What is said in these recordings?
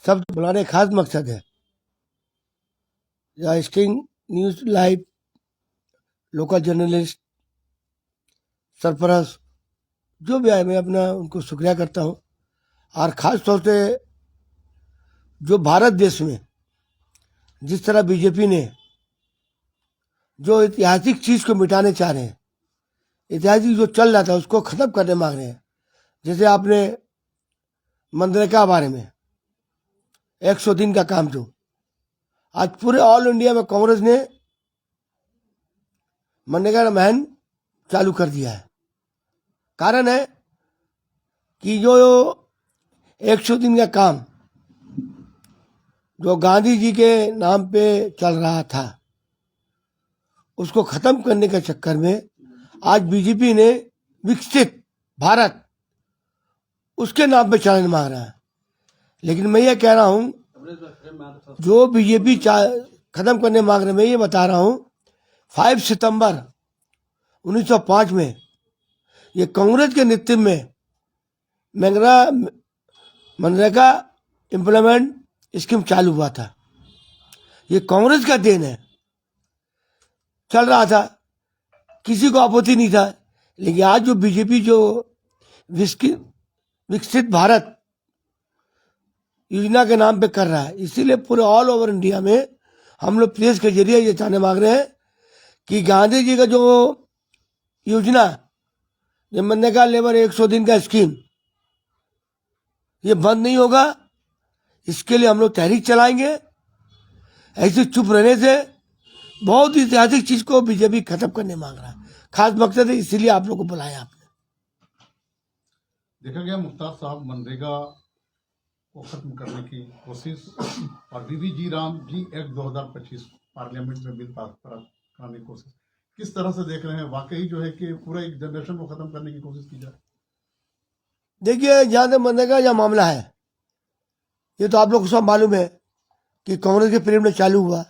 सब बुलाने का खास मकसद है sting news live, local journalist, Sarfaraz जो भी आए, मैं अपना उनको शुक्रिया करता हूँ। और ख़ास तौर से जो भारत देश में जिस तरह बीजेपी ने जो ऐतिहासिक चीज़ को मिटाने चाह रहे हैं, ऐतिहासिक जो चल रहा था उसको ख़त्म करने मांग रहे हैं। जैसे आपने मनरेगा बारे में 100 दिन का काम, जो आज पूरे ऑल इंडिया में कांग्रेस ने मनरेगा अभियान चालू कर दिया है। कारण है कि जो 100 दिन का काम जो गांधी जी के नाम पे चल रहा था उसको खत्म करने के चक्कर में आज बीजेपी ने विकसित भारत उसके नाम पे चलाने मांग रहा है। लेकिन मैं ये कह रहा हूं, जो बीजेपी खत्म करने मांग रहे, मैं ये बता रहा हूं 5 सितंबर 1905 में ये कांग्रेस के नेतृत्व में मनरेगा इम्प्लीमेंट स्कीम चालू हुआ था। ये कांग्रेस का देन है, चल रहा था, किसी को आपत्ति नहीं था। लेकिन आज जो बीजेपी जो विकसित भारत योजना के नाम पे कर रहा है, इसीलिए पूरे ऑल ओवर इंडिया में हम लोग प्रेस के जरिए ये जानने मांग रहे हैं कि गांधी जी का जो योजना, जो मनरेगा लेबर 100 दिन का स्कीम, ये बंद नहीं होगा। इसके लिए हम लोग तहरीक चलाएंगे। ऐसे चुप रहने से बहुत ऐतिहासिक चीज को बीजेपी खत्म करने मांग रहा है। खास मकसद है, इसीलिए आप लोग को बुलाया आपने। देखा गया मुख्तार साहब मनरेगा को खत्म करने की कोशिश और बीबी जी राम जी एक्ट 2025 पार्लियामेंट में बिल पास कराने की कोशिश किस तरह से देख रहे हैं? वाकई जो है कि पूरा एक जनरेशन को खत्म करने की कोशिश की जाए। देखिए, जहां तक मनरेगा का मामला है, ये तो आप लोग को सब मालूम है कि कांग्रेस के पीरियड में चालू हुआ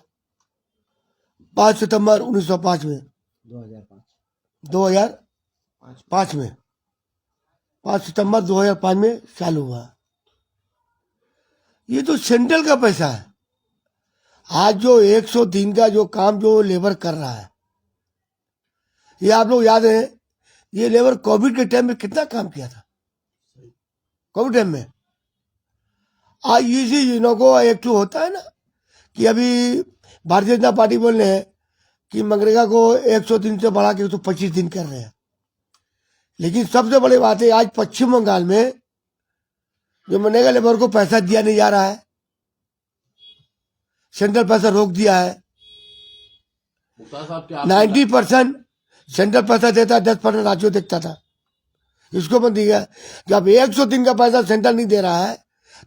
5 सितंबर 1905 में, 2005 में 5 सितंबर 2005 में चालू हुआ। ये तो सेंट्रल का पैसा है। आज जो 100 दिन का जो काम जो लेबर कर रहा है, ये आप लोग याद है, ये लेबर कोविड के टाइम में कितना काम किया था। कोविड टाइम में आज इसी योजना को एक्टिव होता है ना, कि अभी भारतीय जनता पार्टी बोल रहे हैं कि मनरेगा को 100 दिन से बढ़ा के 125 दिन कर रहे हैं। लेकिन सबसे बड़ी बात है, आज पश्चिम बंगाल में जो मनरेगा लेबर को पैसा दिया नहीं जा रहा है, सेंट्रल पैसा रोक दिया है। 90% सेंट्रल पैसा देता है, 10% राज्यों देखता था। इसको बंद दिया। जब 100 दिन का पैसा सेंट्रल नहीं दे रहा है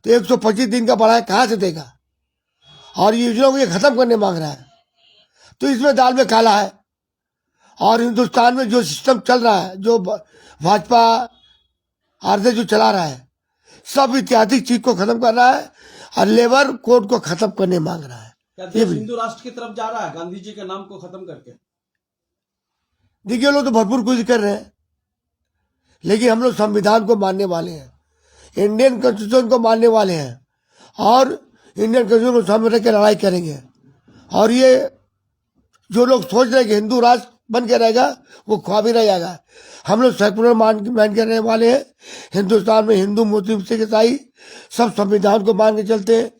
तो 125 दिन का बढ़ाया कहां से देगा? और ये योजना को ये खत्म करने मांग रहा है। तो इसमें दाल में काला है। और हिंदुस्तान में जो सिस्टम चल रहा है, जो भाजपा आरजेडी जो चला रहा है, सब ऐतिहासिक चीज को खत्म कर रहा है और लेबर कोड को खत्म करने मांग रहा है। क्या देश हिंदू राष्ट्र की तरफ जा रहा है गांधी जी के नाम को खत्म करके? देखिए, लोग तो भरपूर कोशिश कर रहे हैं, लेकिन हम लोग संविधान को मानने वाले हैं, इंडियन कॉन्स्टिट्यूशन को मानने वाले हैं और इंडियन कॉन्स्टिट्यूशन को सामने रख के लड़ाई करेंगे। और ये जो लोग सोच रहे हैं कि हिंदू राष्ट्र बन के रहेगा, वो ख्वाब ही रह जाएगा। हम लोग सेकुलर मान के रहने वाले हैं। हिंदुस्तान में हिंदू, मुस्लिम, सिख, ईसाई सब संविधान को मान के चलते हैं,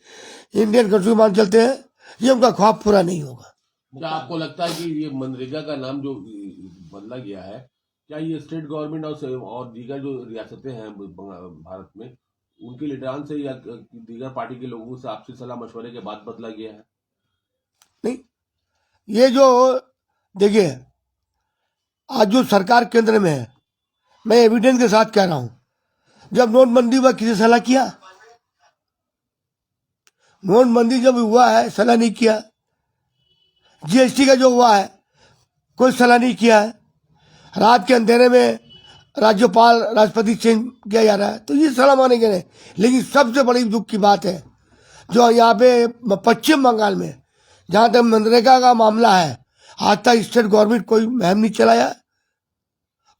इंडियन कॉन्स्टिट्यूशन मान चलते हैं। ये उनका ख्वाब पूरा नहीं होगा। क्या आपको लगता है कि ये मनरेगा का नाम जो बदला गया है, क्या ये स्टेट गवर्नमेंट और दीगर जो रियासतें हैं भारत में, उनके लीडरान से या दीगर पार्टी के लोगों से आपसी सलाह मशवरे के बाद बदला गया है? नहीं, ये जो देखिए, आज जो सरकार केंद्र में है, मैं एविडेंस के साथ कह रहा हूं, जब नोटबंदी हुआ किसी सलाह किया? नोटबंदी जब हुआ है सलाह नहीं किया। जीएसटी का जो हुआ है कोई सलाह नहीं किया है। रात के अंधेरे में राज्यपाल राष्ट्रपति चेंज किया जा रहा है, तो ये सलाह मानेंगे नहीं। लेकिन सबसे बड़ी दुख की बात है, जो यहाँ पे पश्चिम बंगाल में जहां तक मनरेगा का मामला है, आज तक स्टेट गवर्नमेंट कोई मुहिम नहीं चलाया,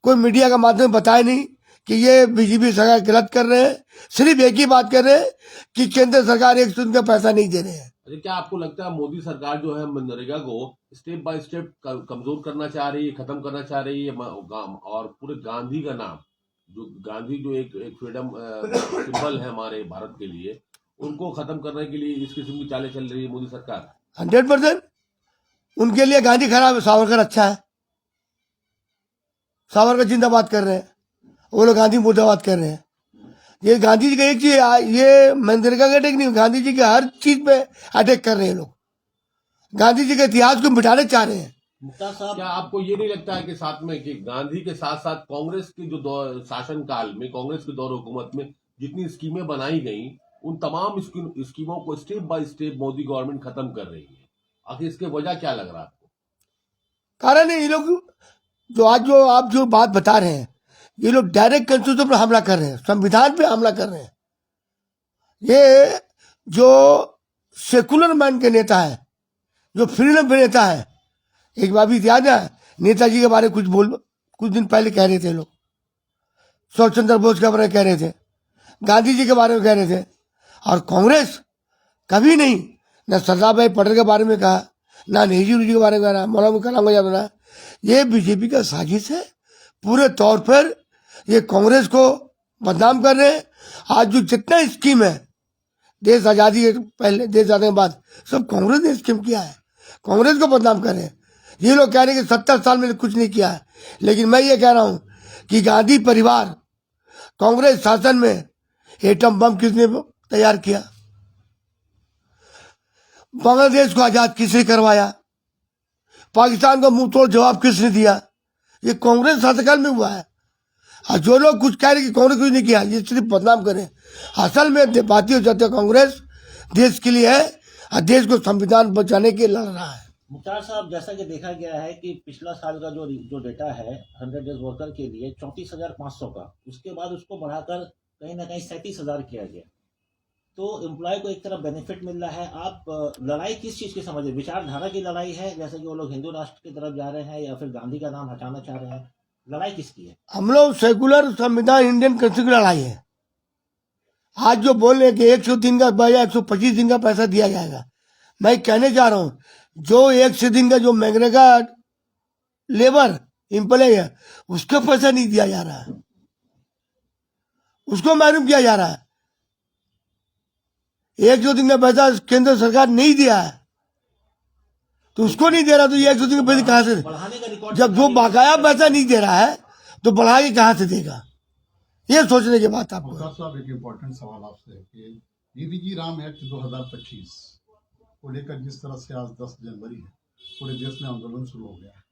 कोई मीडिया का माध्यम बताया नहीं कि ये बीजेपी सरकार गलत कर रहे हैं, सिर्फ एक ही बात कर रहे हैं कि केंद्र सरकार 100 का पैसा नहीं दे रहे हैं। अरे क्या आपको लगता है मोदी सरकार जो है मनरेगा को स्टेप बाय स्टेप कमजोर करना चाह रही है, खत्म करना चाह रही है, और पूरे गांधी का नाम गांधी जो एक फ्रीडम सिंबल है हमारे भारत के लिए, उनको खत्म करने के लिए इस किस्म की चालें चल रही है मोदी सरकार? 100% उनके लिए गांधी खराब है, सावरकर अच्छा है। सावरकर जिंदाबाद कर रहे हैं, वो लोग गांधी मुर्दाबाद कर रहे हैं। ये गांधी जी का एक चीज, ये मनरेगा का अटैक नहीं, गांधी जी के हर चीज पे अटैक कर रहे हैं लोग। गांधी जी के इतिहास को मिटाने चाह रहे हैं। मुख्तार साहब, क्या आपको ये नहीं लगता है कि साथ में कि गांधी के साथ साथ कांग्रेस के जो शासन काल में, कांग्रेस के दौर हुकूमत में जितनी स्कीमें बनाई गई, उन तमाम स्कीमों को step by step Modi government खत्म कर रही है? आखिर इसके वजह क्या लग रहा है आपको? कारण है ये लोग जो आज जो आप जो बात बता रहे हैं, ये लोग डायरेक्ट कॉन्स्टिट्यूशन पर हमला कर रहे हैं, संविधान पे हमला कर रहे हैं। ये जो सेकुलर मैन के नेता है, जो फ्रीडम के नेता है, एक बार भी याद है नेताजी के बारे में कुछ दिन पहले कह रहे थे लोग, सुभाष चंद्र बोस के बारे में कह रहे थे, गांधी जी के बारे में कह रहे थे। और कांग्रेस कभी नहीं, न सरदार भाई पटेल के बारे में कहा, ना नेहरू जी के बारे में कहा, मौलाना कलाम आजाद बना। ये बीजेपी का साजिश है पूरे तौर पर। ये कांग्रेस को बदनाम कर रहे हैं। आज जो जितना स्कीम है देश आजादी के पहले, देश आजादी के बाद, सब कांग्रेस ने स्कीम किया है। कांग्रेस को बदनाम कर रहे हैं। ये लोग कह रहे हैं कि 70 साल में कुछ नहीं किया है, लेकिन मैं ये कह रहा हूं कि गांधी परिवार, कांग्रेस शासन में एटम बम किसने तैयार किया, बांग्लादेश को आजाद किसने करवाया, पाकिस्तान को मुंह तोड़ जवाब किसने दिया, ये कांग्रेस शासनकाल में हुआ है। और जो लोग कुछ कह रहे कि कांग्रेस कुछ नहीं किया, ये सिर्फ बदनाम करें। असल में भारतीय जनता कांग्रेस देश के लिए है और देश को संविधान बचाने के लिए लड़ रहा है। मुख्तार साहब, जैसा कि देखा गया है कि पिछला साल का जो डेटा है 100 डेज वर्कर के लिए 34,500 का, उसके बाद उसको बढ़ाकर कहीं ना कहीं 37,000 किया गया। तो एम्प्लॉय को एक तरफ बेनिफिट मिल रहा है। आप लड़ाई किस चीज़ की समझे? विचारधारा की लड़ाई है, जैसे कि वो लोग हिंदू राष्ट्र की तरफ जा रहे हैं, या फिर गांधी का नाम हटाना चाह रहे हैं? लड़ाई किसकी है? हम लोग सेकुलर संविधान इंडियन कॉन्स्टिट्यूशन की लड़ाई है। आज जो बोल रहे हैं कि 103 का बजाय 125 दिन का पैसा दिया जाएगा, मैं कहने जा रहा हूं जो 100 दिन का जो मनरेगा लेबर एम्प्लॉय है, उसका पैसा नहीं दिया जा रहा है, उसको महरूम किया जा रहा है। 100 दिन का पैसा केंद्र सरकार नहीं दिया है, तो उसको नहीं दे रहा, तो ये 100 दिन का पैसा कहां से? जब जो बकाया पैसा नहीं दे रहा है तो बढ़ा के कहां से देगा? ये सोचने की बात आपको। मुख्तार साहब, एक इम्पोर्टेंट सवाल आपसे है कि बीबीजी राम एक्ट 2025 को लेकर जिस तरह से आज 10 जनवरी है, पूरे देश में आंदोलन शुरू हो गया है।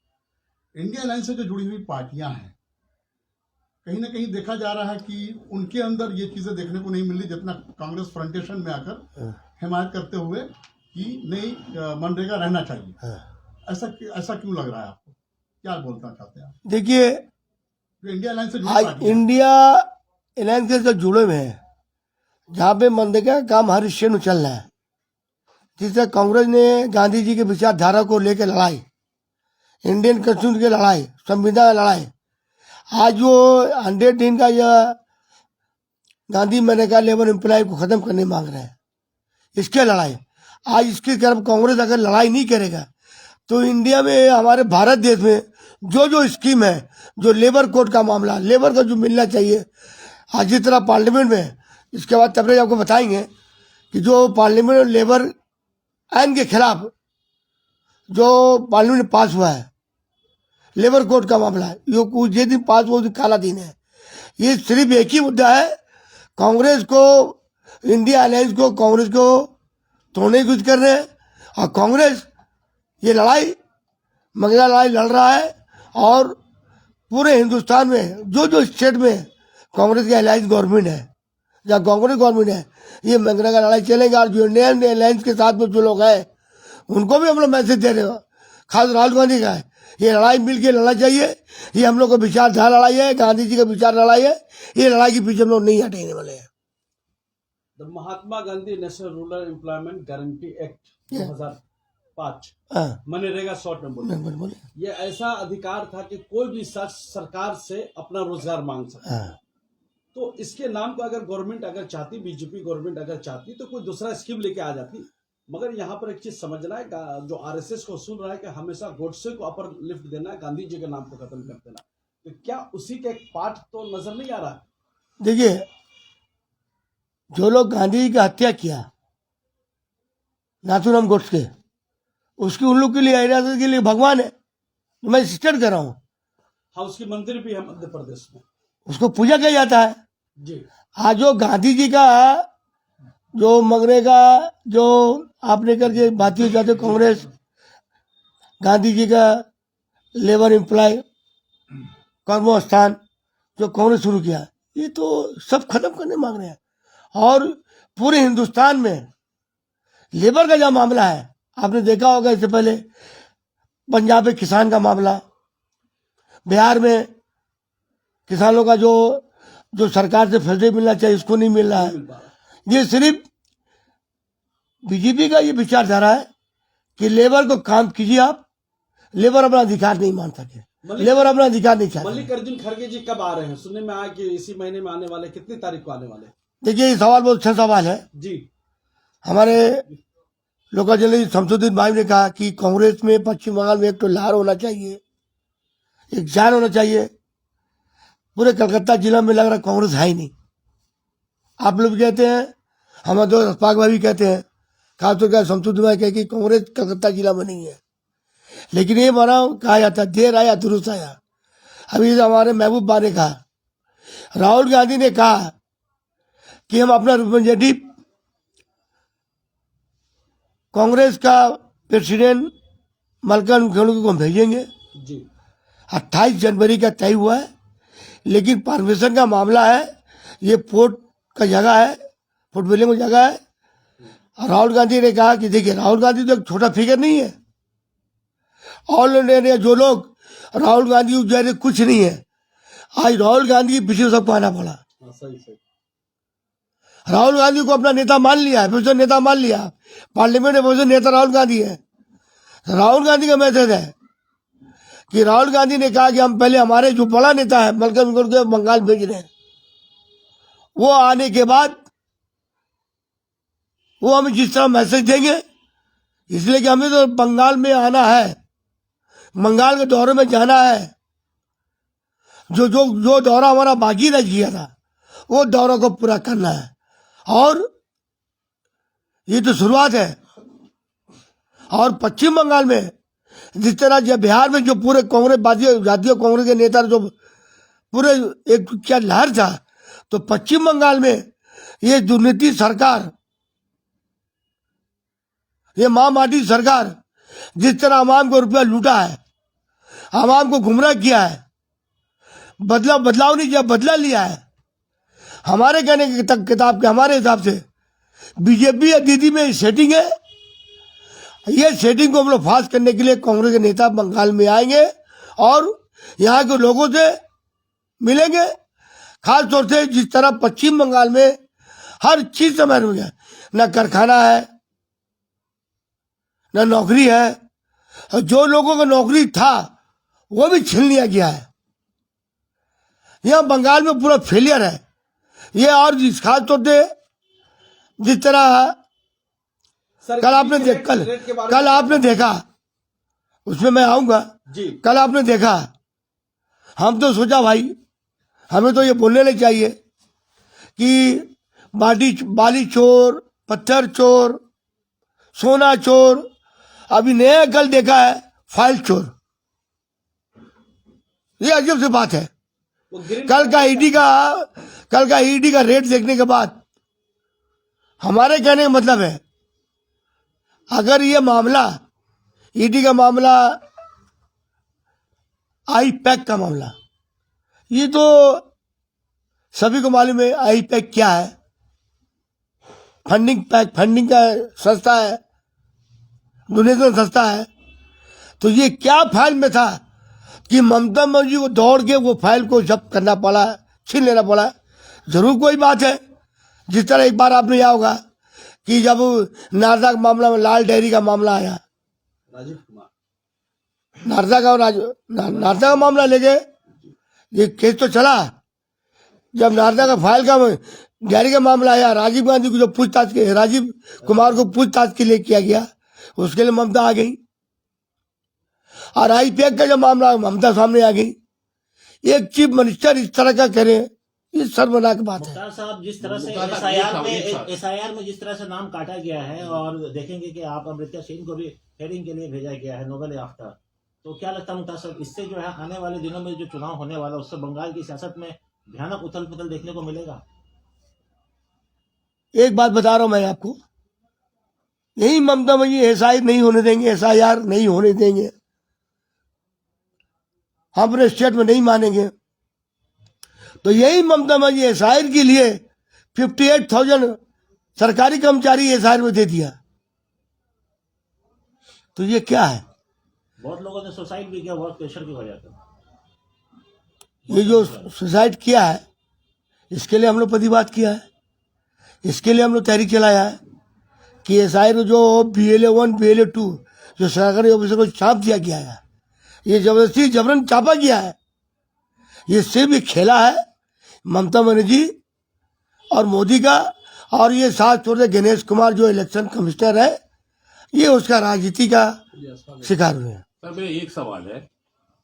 इंडिया अलायंस से जो जुड़ी हुई पार्टियां हैं, कहीं ना कहीं देखा जा रहा है कि उनके अंदर ये चीजें देखने को नहीं मिल रही, जितना कांग्रेस फ्रंटेशन में आकर हिमायत करते हुए कि नहीं, मनरेगा रहना चाहिए। ऐसा क्यों लग रहा है आपको? क्या बोलना चाहते हैं आप? देखिए, इंडिया अलायंस से आज इंडिया अलायंस से जुड़े हुए हैं, जहाँ पे मनरेगा का काम हर स्टेट में चल रहा है। जिससे कांग्रेस ने गांधी जी के विचारधारा को लेकर लड़ाई, इंडियन कॉन्स्टिट्यूशन की लड़ाई, संविधान लड़ाई, आज जो 100 दिन का यह गांधी मनरेगा लेबर एम्प्लॉय को खत्म करने मांग रहे हैं, इसके लड़ाई। आज इसकी तरफ कांग्रेस अगर लड़ाई नहीं करेगा तो इंडिया में, हमारे भारत देश में जो स्कीम है, जो लेबर कोड का मामला, लेबर का जो मिलना चाहिए, आज जिस तरह पार्लियामेंट में, इसके बाद तब आपको बताएंगे कि जो पार्लियामेंट में लेबर आइन के खिलाफ जो पार्लियामेंट में पास हुआ है, लेबर कोड का मामला, ये दिन पास वो दिन काला दिन है। ये सिर्फ एक ही मुद्दा है, कांग्रेस को, इंडिया अलायंस को, कांग्रेस को तोड़ने की कोशिश कर रहे हैं। और कांग्रेस ये लड़ाई, मनरेगा लड़ाई लड़ रहा है, और पूरे हिंदुस्तान में जो स्टेट में कांग्रेस की अलायंस गवर्नमेंट है, जहाँ कांग्रेस गवर्नमेंट है, ये मनरेगा लड़ाई चलेगा। और जो इंडियन अलायंस के साथ में जो लोग हैं, उनको भी हम लोग मैसेज दे रहे हो, खास राहुल गांधी का है, ये लड़ाई मिल के लड़ना चाहिए। ये हम लोग का विचारधारा लड़ाई है, गांधी जी का विचार लड़ाई है। ये लड़ाई के पीछे हम लोग नहीं हटेने वाले हैं। The Mahatma Gandhi national rural employment guarantee act 2005, MNREGA short में बोले, ये ऐसा अधिकार था कि कोई भी शख्स सरकार से अपना रोजगार मांग सकता है। तो इसके नाम को अगर गवर्नमेंट अगर चाहती, बीजेपी गवर्नमेंट अगर चाहती तो कोई दूसरा स्कीम लेके आ जाती। मगर यहाँ पर एक चीज समझना है, जो आरएसएस को सुन रहा है कि हमेशा गोडसे को अपर लिफ्ट देना है, गांधी जी के नाम को खत्म कर देना, तो क्या उसी का एक पार्ट तो नजर नहीं आ रहा? देखिए, जो लोग गांधी जी की हत्या किया, नाथूराम गोडसे, उसकी उन लोग के लिए, आजादी के लिए भगवान है, मैं स्टेट कर रहा हूँ। हाँ, उसकी मंदिर भी है मध्य प्रदेश में, उसको पूजा किया जाता है। जी। आज जो गांधी जी का जो मनरेगा, जो आपने करके भारतीय जनता कांग्रेस, गांधी जी का लेबर एम्प्लॉय कर्मस्थान जो कांग्रेस शुरू किया, ये तो सब खत्म करने मांग रहे हैं। और पूरे हिंदुस्तान में लेबर का जो मामला है, आपने देखा होगा इससे पहले पंजाब में किसान का मामला, बिहार में किसानों का जो सरकार से फैसले मिलना चाहिए उसको नहीं मिल रहा है। ये सिर्फ बीजेपी का ये विचारधारा है कि लेबर को काम कीजिए आप, लेबर अपना अधिकार नहीं मान सके, लेबर अपना अधिकार नहीं चाहते। मल्लिकार्जुन खड़गे जी कब आ रहे हैं? सुनने में आया कि इसी महीने में आने वाले, कितनी तारीख को आने वाले? देखिए, ये सवाल बहुत अच्छा सवाल है। जी। हमारे लोकल जर्नलिस्ट शमसुद्दीन भाई ने कहा कि कांग्रेस में पश्चिम बंगाल में एक तो लहर होना चाहिए, एक जान होना चाहिए। पूरे कलकत्ता जिला में लग रहा कांग्रेस है ही नहीं। आप लोग कहते हैं, हमारे दोस्त अस्फाक भाई भी कहते हैं, खासतौर पर शमसुद्दीन भाई कहे कि कांग्रेस कलकत्ता जिला में नहीं है। लेकिन ये माना कहा जाता है, देर आया दुरुस्त आया। अभी हमारे महबूब बा ने कहा, राहुल गांधी ने कहा कि हम अपना रिप्रेजेंटेटिव कांग्रेस का प्रेसिडेंट मल्लिकार्जुन खड़गे को भेजेंगे। जी। 28 जनवरी का तय हुआ है, लेकिन परमिशन का मामला है, ये पोर्ट का जगह है, पोर्ट विलियम की जगह है। राहुल गांधी ने कहा कि देखिए, राहुल गांधी तो एक छोटा फिगर नहीं है। ऑल इंडिया जो लोग राहुल गांधी उस कुछ नहीं है, आज राहुल गांधी के पीछे सबको आना पड़ा। सही सही। राहुल गांधी को अपना नेता मान लिया है, पोजिशन नेता मान लिया, पार्लियामेंट में पोजिशन नेता राहुल गांधी है। राहुल गांधी का मैसेज है कि राहुल गांधी ने कहा कि हम पहले हमारे जो बड़ा नेता है मल्लिकार्जुन खड़गे को बंगाल भेज रहे हैं, वो आने के बाद वो हमें जिस तरह मैसेज देंगे, इसलिए कि हमें तो बंगाल में आना है, बंगाल के दौरे में जाना है। जो दौरा हमारा बाकी रह गया था, वो दौरा को पूरा करना है। और ये तो शुरुआत है। और पश्चिम बंगाल में जिस तरह जब बिहार में जो पूरे कांग्रेस जातीय कांग्रेस के नेता जो पूरे एक क्या लहर था, तो पश्चिम बंगाल में ये दुर्नीति सरकार, ये माओवादी सरकार जिस तरह आवाम को रुपया लूटा है, आवाम को गुमराह किया है, बदलाव नहीं किया, बदला लिया है। हमारे कहने की किताब के हमारे हिसाब से बीजेपी या दीदी में सेटिंग है। ये सेटिंग को हम लोग फास्ट करने के लिए कांग्रेस के नेता बंगाल में आएंगे और यहाँ के लोगों से मिलेंगे। खास तौर से जिस तरह पश्चिम बंगाल में हर चीज समझ में गया, न कारखाना है, न नौकरी है, और जो लोगों को नौकरी था वो भी छीन लिया गया है। यह बंगाल में पूरा फेलियर है ये। और खास तौर से जिस तरह कल आपने देखा, उसमें मैं आऊंगा जी। कल आपने देखा, हम तो सोचा भाई हमें तो ये बोलने नहीं चाहिए कि बाली चोर, पत्थर चोर, सोना चोर। अभी नया कल देखा है फाइल चोर। ये अजीब सी बात है। कल का ईडी का रेट देखने के बाद हमारे कहने का मतलब है, अगर ये मामला ईडी का मामला, आई पैक का मामला, ये तो सभी को मालूम है आई पैक क्या है। फंडिंग का संस्था है, डोनेशन संस्था है। तो ये क्या फाइल में था कि ममता बनर्जी को दौड़ के वो फाइल को जब्त करना पड़ा, छीन लेना पड़ा। जरूर कोई बात है। जिस तरह एक बार आपने याद होगा कि जब नारदा का मामला में लाल डेयरी का मामला आया, राजीव कुमार, नारदा का मामला लेके ये केस तो चला, जब नारदा का फाइल का जारी का मामला आया, राजीव गांधी को जो पूछताछ के, राजीव कुमार को पूछताछ के लिए किया गया, उसके लिए ममता आ गई। और आईपीएक का जब मामला, ममता सामने आ गई। एक चीफ मिनिस्टर इस तरह का करे, ये शर्मनाक बात है। मुख्तार साहब, जिस तरह से मुख्तार साहब, एसआईआर में जिस तरह से नाम काटा गया है, और देखेंगे कि आप अमृता सिंह को भी हेयरिंग के लिए भेजा गया है, नोबेल याफ्ता, तो क्या लगता है मुख्तार साहब, इससे जो है आने वाले दिनों में जो चुनाव होने वाला है, उससे बंगाल की सियासत में भयानक उथल पुथल देखने को मिलेगा? एक बात बता रहा हूं मैं आपको, यही ममता जी एसआई नहीं होने देंगे, एसआईआर नहीं होने देंगे, हम अपने स्टेट में नहीं मानेंगे। तो यही ममता जी एसआईआर के लिए 58,000 सरकारी कर्मचारी एसआईआर में दे दिया। तो ये क्या है? बहुत लोगों ने सुसाइड भी किया बहुत प्रेशर की वजह से। ये जो सुसाइड किया है, इसके लिए हम लोग प्रतिवाद किया है, इसके लिए हम लोग तहरीक चलाया है कि एसआईआर जो BLA 1 BLA 2 जो सरकारी ऑफिसर को चाप दिया गया है, ये जबरदस्ती जबरन चापा गया है, ये सिर्फ एक खेला है ममता बनर्जी और मोदी का। और ये साथ छोड़ते गणेश कुमार जो इलेक्शन कमिश्नर है, ये उसका राजनीति का शिकार हुए हैं। सर, मेरा एक सवाल है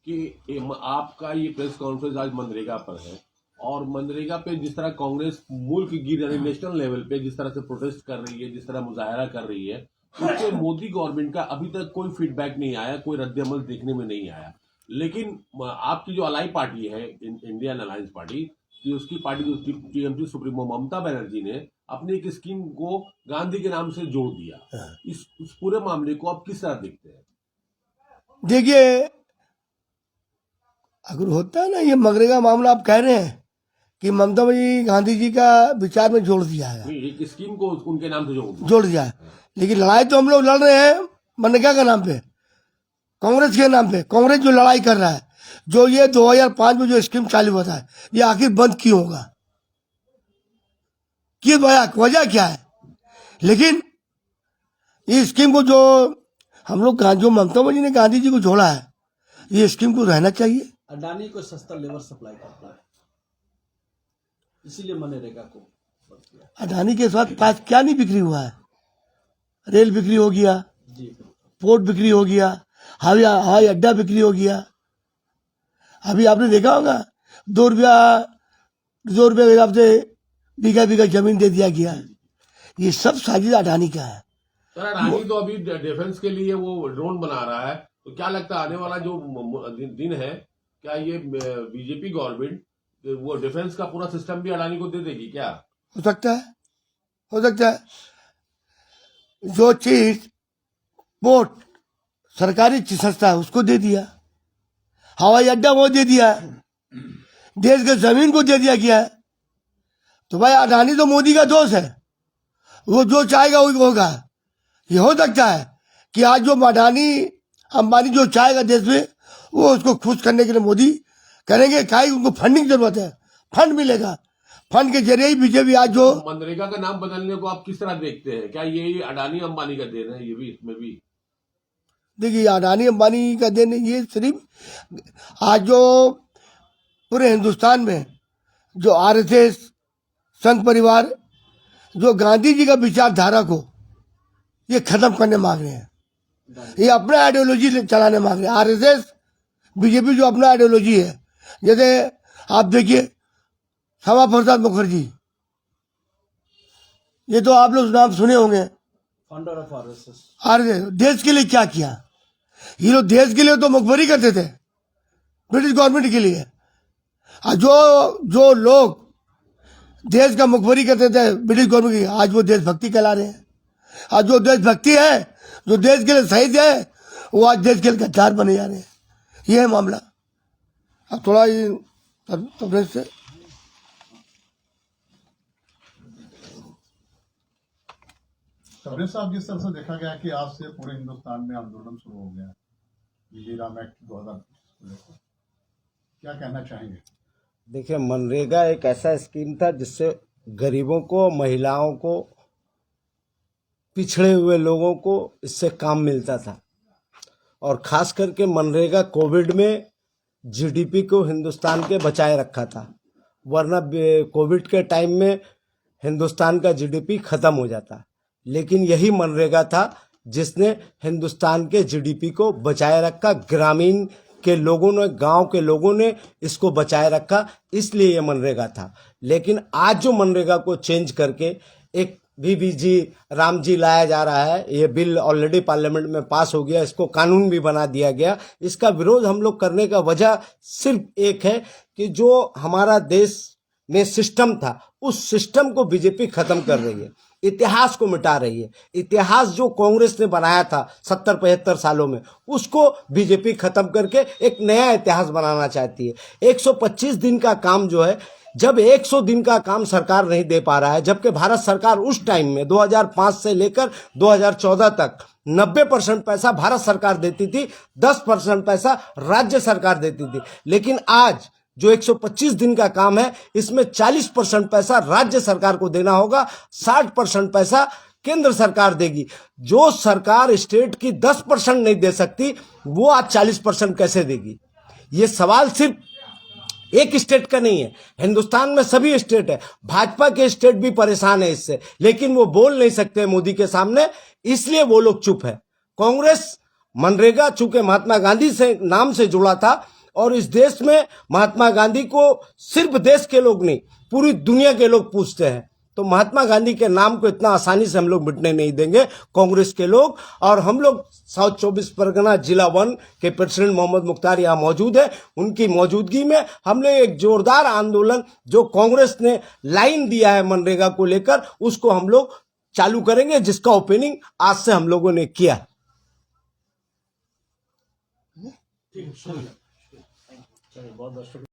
कि आपका ये प्रेस कॉन्फ्रेंस आज मनरेगा पर है, और मनरेगा पे जिस तरह कांग्रेस मुल्क की नेशनल लेवल पे जिस तरह से प्रोटेस्ट कर रही है, जिस तरह मुजाहरा कर रही है, उससे मोदी गवर्नमेंट का अभी तक कोई फीडबैक नहीं आया, कोई रद्द-ए-अमल देखने में नहीं आया। लेकिन आपकी जो अलाई पार्टी है, इंडियन अलायंस पार्टी, उसकी पार्टी जो टीएमसी सुप्रीमो ममता बनर्जी ने अपनी एक स्कीम को गांधी के नाम से जोड़ दिया। इस पूरे मामले को आप किस तरह देखते हैं? देखिए, अगर होता है ना ये मनरेगा मामला, आप कह रहे हैं कि ममता जी गांधी जी का विचार में जोड़ दिया है, नहीं, एक स्कीम को उनके नाम से जोड़ दिया है। लेकिन लड़ाई तो हम लोग लड़ रहे हैं मनरेगा के नाम पे, कांग्रेस के नाम पे। कांग्रेस जो लड़ाई कर रहा है, जो ये 2005 में जो स्कीम चालू हुआ था, ये आखिर बंद क्यों होगा, कि वजह क्या है? लेकिन ये स्कीम को जो हम लोग जो ममता जी ने गांधी जी को जोड़ा है, ये स्कीम को रहना चाहिए। अडानी को सस्ता लेबर सप्लाई करता है, इसीलिए मनरेगा को बंद किया। अडानी के साथ पास क्या नहीं बिक्री हुआ है? रेल बिक्री हो गया, जी, पोर्ट बिक्री हो गया, हवाई अड्डा बिक्री हो गया। अभी आपने देखा होगा 2 रुपया के हिसाब से बीघा जमीन दे दिया गया। ये सब साजिश अडानी का है। सर, अडानी तो अभी डिफेंस के लिए वो ड्रोन बना रहा है, तो क्या लगता है आने वाला जो दिन है, क्या ये बीजेपी गवर्नमेंट वो डिफेंस का पूरा सिस्टम भी अडानी को दे देगी क्या? हो सकता है, हो सकता है। जो चीज पोर्ट सरकारी संस्था है उसको दे दिया, हवाई अड्डा वो दे दिया, देश के जमीन को दे दिया गया है। तो भाई अडानी तो मोदी का दोस्त है, वो जो चाहेगा वही होगा। ये हो सकता है कि आज जो अडानी अंबानी जो चाहेगा देश में, वो उसको खुश करने के लिए मोदी करेंगे। काहे उनको फंडिंग जरूरत है, फंड मिलेगा, फंड के जरिए ही बीजेपी आज जो मनरेगा का नाम बदलने को आप किस तरह देखते हैं? क्या ये अडानी अंबानी का देन है? ये भी इसमें भी देखिए, अडानी अंबानी का देन ये सिर्फ आज जो पूरे हिंदुस्तान में जो आरएसएस संघ परिवार जो गांधी जी का विचारधारा को ये खत्म करने मांग रहे हैं, ये अपना आइडियोलॉजी चलाने मांग रहे हैं। आरएसएस बीजेपी जो अपना आइडियोलॉजी है, जैसे आप देखिए श्यामा प्रसाद मुखर्जी, ये तो आप लोग नाम सुने होंगे, फाउंडर ऑफ आरएसएस। आरएसएस देश के लिए क्या किया? ये लोग देश के लिए तो मुखबरी करते थे, ब्रिटिश गवर्नमेंट के लिए। और जो लोग देश का मुखबरी करते थे ब्रिटिश गवर्नमेंट की, आज वो देशभक्ति कहला रहे हैं। आज जो देशभक्ति है, जो देश के लिए शहीद है, वो आज देश के लिए गद्दार बने जा रहे हैं। ये है मामला। अब थोड़ा तो से कबीर साहब, जिस तरह से देखा गया कि आज से पूरे हिंदुस्तान में आंदोलन शुरू हो गया जीराम एक्ट 2025 को लेकर, क्या कहना चाहेंगे? देखिए, मनरेगा एक ऐसा स्कीम था जिससे गरीबों को, महिलाओं को, पिछड़े हुए लोगों को इससे काम मिलता था। और खास करके मनरेगा कोविड में जीडीपी को हिंदुस्तान के बचाए रखा था। वरना कोविड के टाइम में हिंदुस्तान का जीडीपी खत्म हो जाता। लेकिन यही मनरेगा था जिसने हिंदुस्तान के जीडीपी को बचाए रखा, ग्रामीण के लोगों ने, गांव के लोगों ने इसको बचाए रखा, इसलिए ये मनरेगा था। लेकिन आज जो मनरेगा को चेंज करके एक बीबीजी रामजी लाया जा रहा है, ये बिल ऑलरेडी पार्लियामेंट में पास हो गया, इसको कानून भी बना दिया गया। इसका विरोध हम लोग करने का वजह सिर्फ एक है कि जो हमारा देश में सिस्टम था, उस सिस्टम को बीजेपी खत्म कर रही है, इतिहास को मिटा रही है। इतिहास जो कांग्रेस ने बनाया था 70-75 सालों में, उसको बीजेपी खत्म करके एक नया इतिहास बनाना चाहती है। 125 दिन का काम जो है, जब 100 दिन का काम सरकार नहीं दे पा रहा है, जबकि भारत सरकार उस टाइम में 2005 से लेकर 2014 तक 90% पैसा भारत सरकार देती थी, 10% पैसा राज्य सरकार देती थी। लेकिन आज जो 125 दिन का काम है, इसमें 40% पैसा राज्य सरकार को देना होगा, 60% पैसा केंद्र सरकार देगी। जो सरकार स्टेट की 10% नहीं दे सकती, वो आज 40% कैसे देगी? ये सवाल सिर्फ एक स्टेट का नहीं है, हिंदुस्तान में सभी स्टेट है। भाजपा के स्टेट भी परेशान है इससे, लेकिन वो बोल नहीं सकते मोदी के सामने, इसलिए वो लोग चुप है। कांग्रेस मनरेगा चूंकि महात्मा गांधी से नाम से जुड़ा था, और इस देश में महात्मा गांधी को सिर्फ देश के लोग नहीं, पूरी दुनिया के लोग पूछते हैं, तो महात्मा गांधी के नाम को इतना आसानी से हम लोग मिटने नहीं देंगे, कांग्रेस के लोग। और हम लोग साउथ 24 परगना जिला 1 के प्रेसिडेंट मोहम्मद मुख्तार यहाँ मौजूद है, उनकी मौजूदगी में हम लोग एक जोरदार आंदोलन जो कांग्रेस ने लाइन दिया है मनरेगा को लेकर, उसको हम लोग चालू करेंगे, जिसका ओपनिंग आज से हम लोगों ने किया। ठीक है, शुक्रिया। चलिए, बहुत बहुत शुक्रिया।